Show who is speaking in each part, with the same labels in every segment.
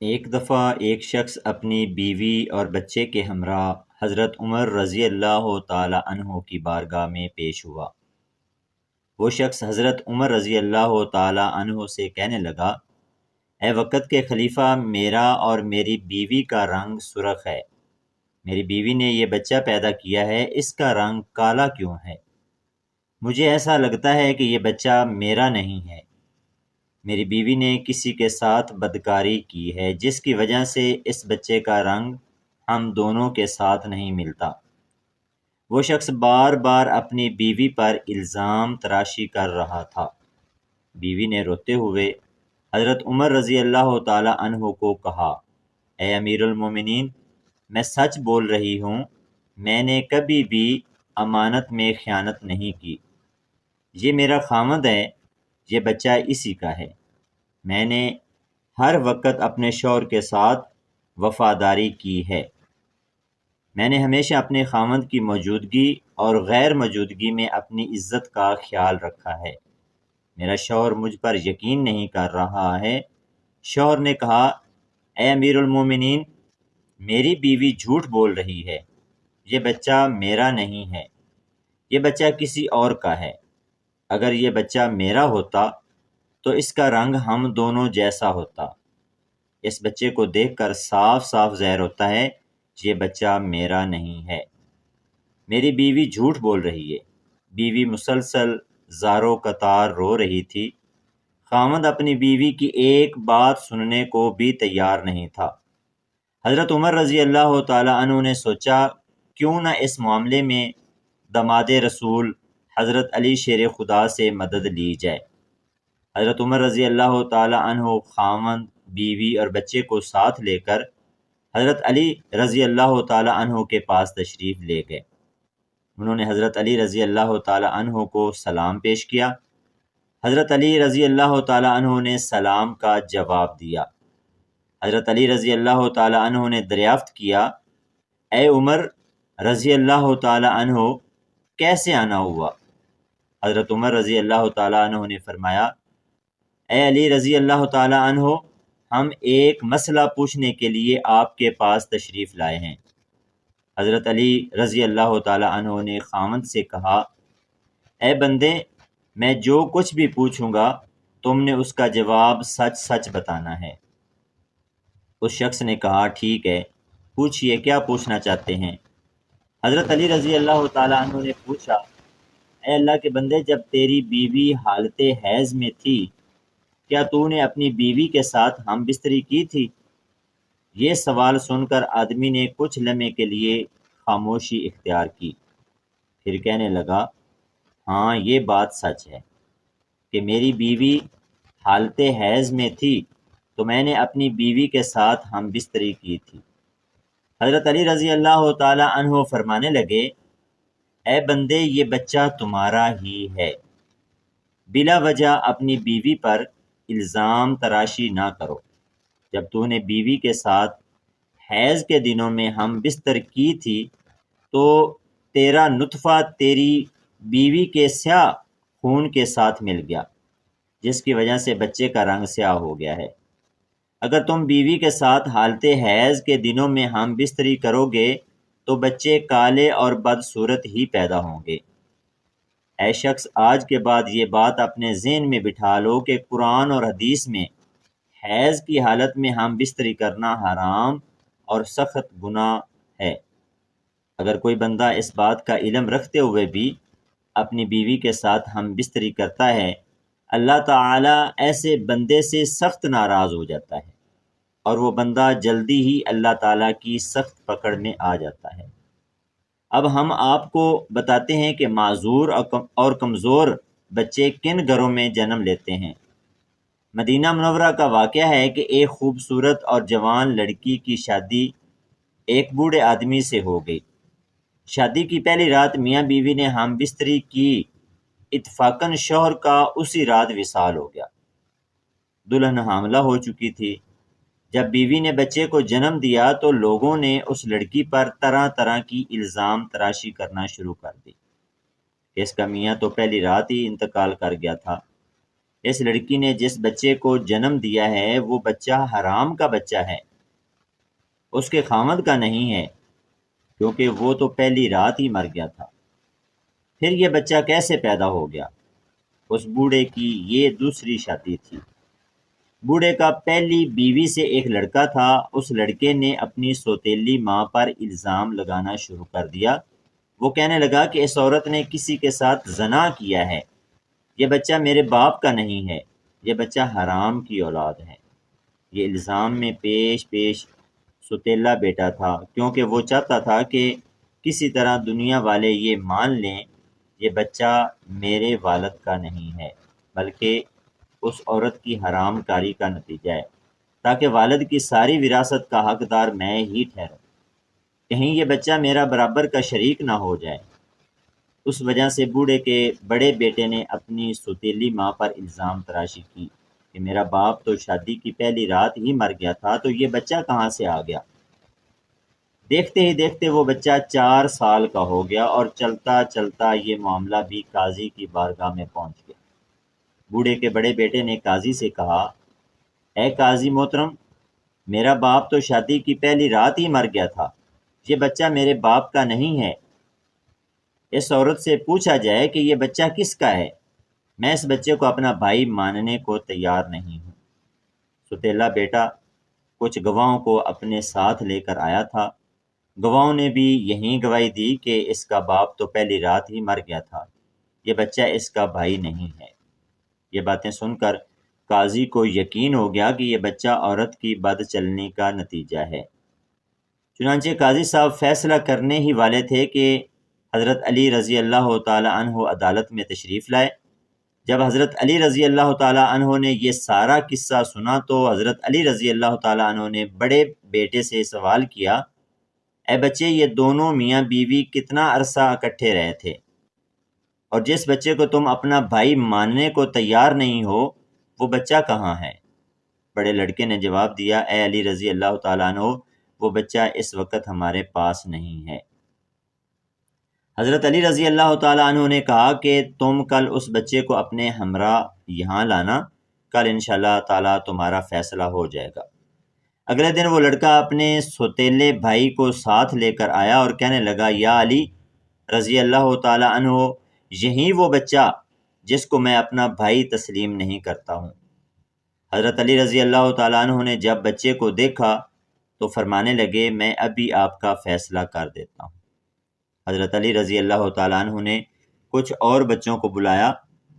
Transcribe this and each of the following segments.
Speaker 1: ایک دفعہ ایک شخص اپنی بیوی اور بچے کے ہمراہ حضرت عمر رضی اللہ تعالی عنہ کی بارگاہ میں پیش ہوا۔ وہ شخص حضرت عمر رضی اللہ تعالی عنہ سے کہنے لگا، اے وقت کے خلیفہ، میرا اور میری بیوی کا رنگ سرخ ہے۔ میری بیوی نے یہ بچہ پیدا کیا ہے، اس کا رنگ کالا کیوں ہے؟ مجھے ایسا لگتا ہے کہ یہ بچہ میرا نہیں ہے۔ میری بیوی نے کسی کے ساتھ بدکاری کی ہے، جس کی وجہ سے اس بچے کا رنگ ہم دونوں کے ساتھ نہیں ملتا۔ وہ شخص بار بار اپنی بیوی پر الزام تراشی کر رہا تھا۔ بیوی نے روتے ہوئے حضرت عمر رضی اللہ تعالی عنہ کو کہا، اے امیر المومنین، میں سچ بول رہی ہوں، میں نے کبھی بھی امانت میں خیانت نہیں کی۔ یہ میرا خاوند ہے، یہ بچہ اسی کا ہے۔ میں نے ہر وقت اپنے شوہر کے ساتھ وفاداری کی ہے۔ میں نے ہمیشہ اپنے خاوند کی موجودگی اور غیر موجودگی میں اپنی عزت کا خیال رکھا ہے۔ میرا شوہر مجھ پر یقین نہیں کر رہا ہے۔ شوہر نے کہا، اے امیر المومنین، میری بیوی جھوٹ بول رہی ہے، یہ بچہ میرا نہیں ہے، یہ بچہ کسی اور کا ہے۔ اگر یہ بچہ میرا ہوتا تو اس کا رنگ ہم دونوں جیسا ہوتا۔ اس بچے کو دیکھ کر صاف صاف ظاہر ہوتا ہے یہ بچہ میرا نہیں ہے۔ میری بیوی جھوٹ بول رہی ہے۔ بیوی مسلسل زارو قطار رو رہی تھی۔ خاوند اپنی بیوی کی ایک بات سننے کو بھی تیار نہیں تھا۔ حضرت عمر رضی اللہ تعالی عنہ نے سوچا، کیوں نہ اس معاملے میں داماد رسول حضرت علی شیر خدا سے مدد لی جائے۔ حضرت عمر رضی اللہ تعالی عنہ خاوند، بیوی اور بچے کو ساتھ لے کر حضرت علی رضی اللہ تعالی عنہ کے پاس تشریف لے گئے۔ انہوں نے حضرت علی رضی اللہ تعالی عنہ کو سلام پیش کیا۔ حضرت علی رضی اللہ تعالی عنہ نے سلام کا جواب دیا۔ حضرت علی رضی اللہ تعالی عنہ نے دریافت کیا، اے عمر رضی اللہ تعالی عنہ، کیسے آنا ہوا؟ حضرت عمر رضی اللہ تعالی عنہ نے فرمایا، اے علی رضی اللہ تعالی عنہ، ہم ایک مسئلہ پوچھنے کے لیے آپ کے پاس تشریف لائے ہیں۔ حضرت علی رضی اللہ تعالی عنہ نے خاوند سے کہا، اے بندے، میں جو کچھ بھی پوچھوں گا تم نے اس کا جواب سچ سچ بتانا ہے۔ اس شخص نے کہا، ٹھیک ہے، پوچھئے کیا پوچھنا چاہتے ہیں؟ حضرت علی رضی اللہ تعالی عنہ نے پوچھا، اے اللہ کے بندے، جب تیری بیوی حالت حیض میں تھی، کیا تو نے اپنی بیوی کے ساتھ ہم بستری کی تھی؟ یہ سوال سن کر آدمی نے کچھ لمحے کے لیے خاموشی اختیار کی، پھر کہنے لگا، ہاں یہ بات سچ ہے کہ میری بیوی حالت حیض میں تھی تو میں نے اپنی بیوی کے ساتھ ہم بستری کی تھی۔ حضرت علی رضی اللہ تعالی عنہ فرمانے لگے، اے بندے، یہ بچہ تمہارا ہی ہے، بلا وجہ اپنی بیوی پر الزام تراشی نہ کرو۔ جب تو نے بیوی کے ساتھ حیض کے دنوں میں ہم بستر کی تھی تو تیرا نطفہ تیری بیوی کے سیاہ خون کے ساتھ مل گیا، جس کی وجہ سے بچے کا رنگ سیاہ ہو گیا ہے۔ اگر تم بیوی کے ساتھ حالت حیض کے دنوں میں ہم بستری کرو گے تو بچے کالے اور بدصورت ہی پیدا ہوں گے۔ اے شخص، آج کے بعد یہ بات اپنے ذہن میں بٹھا لو کہ قرآن اور حدیث میں حیض کی حالت میں ہم بستری کرنا حرام اور سخت گناہ ہے۔ اگر کوئی بندہ اس بات کا علم رکھتے ہوئے بھی اپنی بیوی کے ساتھ ہم بستری کرتا ہے، اللہ تعالیٰ ایسے بندے سے سخت ناراض ہو جاتا ہے اور وہ بندہ جلدی ہی اللہ تعالیٰ کی سخت پکڑ میں آ جاتا ہے۔ اب ہم آپ کو بتاتے ہیں کہ معذور اور کمزور بچے کن گھروں میں جنم لیتے ہیں۔ مدینہ منورہ کا واقعہ ہے کہ ایک خوبصورت اور جوان لڑکی کی شادی ایک بوڑھے آدمی سے ہو گئی۔ شادی کی پہلی رات میاں بیوی نے ہم بستری کی، اتفاقاً شوہر کا اسی رات وصال ہو گیا۔ دلہن حاملہ ہو چکی تھی۔ جب بیوی نے بچے کو جنم دیا تو لوگوں نے اس لڑکی پر طرح طرح کی الزام تراشی کرنا شروع کر دی کہ اس کا میاں تو پہلی رات ہی انتقال کر گیا تھا۔ اس لڑکی نے جس بچے کو جنم دیا ہے وہ بچہ حرام کا بچہ ہے، اس کے خامد کا نہیں ہے، کیونکہ وہ تو پہلی رات ہی مر گیا تھا۔ پھر یہ بچہ کیسے پیدا ہو گیا؟ اس بوڑھے کی یہ دوسری شادی تھی۔ بوڑھے کا پہلی بیوی سے ایک لڑکا تھا، اس لڑکے نے اپنی سوتیلی ماں پر الزام لگانا شروع کر دیا۔ وہ کہنے لگا کہ اس عورت نے کسی کے ساتھ زنا کیا ہے، یہ بچہ میرے باپ کا نہیں ہے، یہ بچہ حرام کی اولاد ہے۔ یہ الزام میں پیش پیش سوتیلا بیٹا تھا، کیونکہ وہ چاہتا تھا کہ کسی طرح دنیا والے یہ مان لیں یہ بچہ میرے والد کا نہیں ہے، بلکہ اس عورت کی حرام کاری کا نتیجہ ہے، تاکہ والد کی ساری وراثت کا حقدار میں ہی ٹھہروں، کہیں یہ بچہ میرا برابر کا شریک نہ ہو جائے۔ اس وجہ سے بوڑھے کے بڑے بیٹے نے اپنی سوتیلی ماں پر الزام تراشی کی کہ میرا باپ تو شادی کی پہلی رات ہی مر گیا تھا، تو یہ بچہ کہاں سے آ گیا؟ دیکھتے ہی دیکھتے وہ بچہ 4 سال کا ہو گیا اور چلتا چلتا یہ معاملہ بھی قاضی کی بارگاہ میں پہنچ گیا۔ بوڑھے کے بڑے بیٹے نے قاضی سے کہا، اے قاضی محترم، میرا باپ تو شادی کی پہلی رات ہی مر گیا تھا، یہ بچہ میرے باپ کا نہیں ہے، اس عورت سے پوچھا جائے کہ یہ بچہ کس کا ہے، میں اس بچے کو اپنا بھائی ماننے کو تیار نہیں ہوں۔ سوتیلا بیٹا کچھ گواہوں کو اپنے ساتھ لے کر آیا تھا، گواہوں نے بھی یہی گواہی دی کہ اس کا باپ تو پہلی رات ہی مر گیا تھا، یہ بچہ اس کا بھائی نہیں ہے۔ یہ باتیں سن کر قاضی کو یقین ہو گیا کہ یہ بچہ عورت کی بد چلنی کا نتیجہ ہے۔ چنانچہ قاضی صاحب فیصلہ کرنے ہی والے تھے کہ حضرت علی رضی اللہ تعالی عنہ عدالت میں تشریف لائے۔ جب حضرت علی رضی اللہ تعالی عنہ نے یہ سارا قصہ سنا تو حضرت علی رضی اللہ تعالی عنہ نے بڑے بیٹے سے سوال کیا، اے بچے، یہ دونوں میاں بیوی کتنا عرصہ اکٹھے رہے تھے؟ اور جس بچے کو تم اپنا بھائی ماننے کو تیار نہیں ہو وہ بچہ کہاں ہے؟ بڑے لڑکے نے جواب دیا، اے علی رضی اللہ تعالیٰ عنہ، وہ بچہ اس وقت ہمارے پاس نہیں ہے۔ حضرت علی رضی اللہ تعالیٰ عنہ نے کہا کہ تم کل اس بچے کو اپنے ہمراہ یہاں لانا، کل انشاءاللہ تعالیٰ تمہارا فیصلہ ہو جائے گا۔ اگلے دن وہ لڑکا اپنے سوتیلے بھائی کو ساتھ لے کر آیا اور کہنے لگا، یا علی رضی اللہ تعالیٰ عنہ، یہی وہ بچہ جس کو میں اپنا بھائی تسلیم نہیں کرتا ہوں۔ حضرت علی رضی اللہ تعالیٰ عنہ نے جب بچے کو دیکھا تو فرمانے لگے، میں ابھی آپ کا فیصلہ کر دیتا ہوں۔ حضرت علی رضی اللہ تعالیٰ عنہ نے کچھ اور بچوں کو بلایا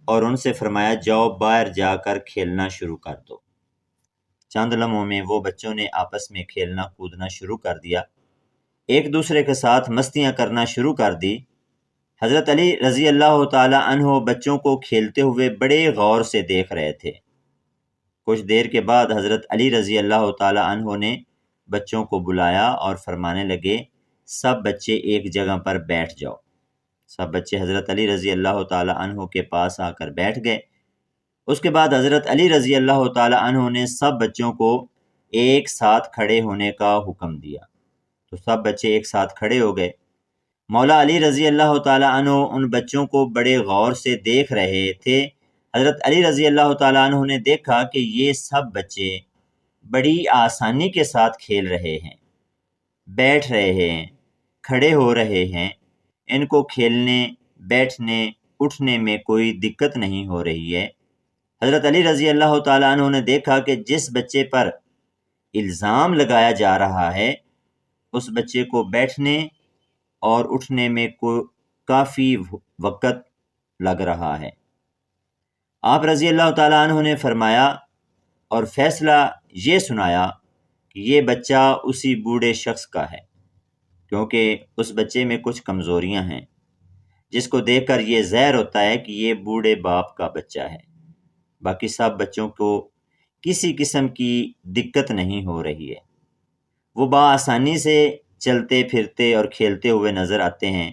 Speaker 1: اور ان سے فرمایا، جاؤ باہر جا کر کھیلنا شروع کر دو۔ چند لمحوں میں وہ بچوں نے آپس میں کھیلنا کودنا شروع کر دیا، ایک دوسرے کے ساتھ مستیاں کرنا شروع کر دی۔ حضرت علی رضی اللہ تعالیٰ عنہ بچوں کو کھیلتے ہوئے بڑے غور سے دیکھ رہے تھے۔ کچھ دیر کے بعد حضرت علی رضی اللہ تعالیٰ عنہ نے بچوں کو بلایا اور فرمانے لگے، سب بچے ایک جگہ پر بیٹھ جاؤ۔ سب بچے حضرت علی رضی اللہ تعالیٰ عنہ کے پاس آ کر بیٹھ گئے۔ اس کے بعد حضرت علی رضی اللہ تعالیٰ عنہ نے سب بچوں کو ایک ساتھ کھڑے ہونے کا حکم دیا، تو سب بچے ایک ساتھ کھڑے ہو گئے۔ مولا علی رضی اللہ تعالیٰ عنہ ان بچوں کو بڑے غور سے دیکھ رہے تھے۔ حضرت علی رضی اللہ تعالیٰ عنہ نے دیکھا کہ یہ سب بچے بڑی آسانی کے ساتھ کھیل رہے ہیں، بیٹھ رہے ہیں، کھڑے ہو رہے ہیں، ان کو کھیلنے، بیٹھنے، اٹھنے میں کوئی دقت نہیں ہو رہی ہے۔ حضرت علی رضی اللہ تعالیٰ عنہ نے دیکھا کہ جس بچے پر الزام لگایا جا رہا ہے اس بچے کو بیٹھنے اور اٹھنے میں کافی وقت لگ رہا ہے۔ آپ رضی اللہ تعالیٰ عنہ نے فرمایا اور فیصلہ یہ سنایا کہ یہ بچہ اسی بوڑھے شخص کا ہے، کیونکہ اس بچے میں کچھ کمزوریاں ہیں جس کو دیکھ کر یہ ظاہر ہوتا ہے کہ یہ بوڑھے باپ کا بچہ ہے۔ باقی سب بچوں کو کسی قسم کی دقت نہیں ہو رہی ہے، وہ بآسانی سے چلتے پھرتے اور کھیلتے ہوئے نظر آتے ہیں،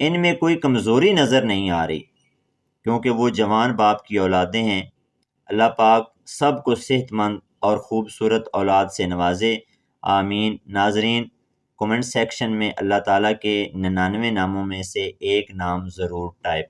Speaker 1: ان میں کوئی کمزوری نظر نہیں آ رہی، کیونکہ وہ جوان باپ کی اولادیں ہیں۔ اللہ پاک سب کو صحت مند اور خوبصورت اولاد سے نوازے، آمین۔ ناظرین، کومنٹ سیکشن میں اللہ تعالیٰ کے 99 ناموں میں سے ایک نام ضرور ٹائپ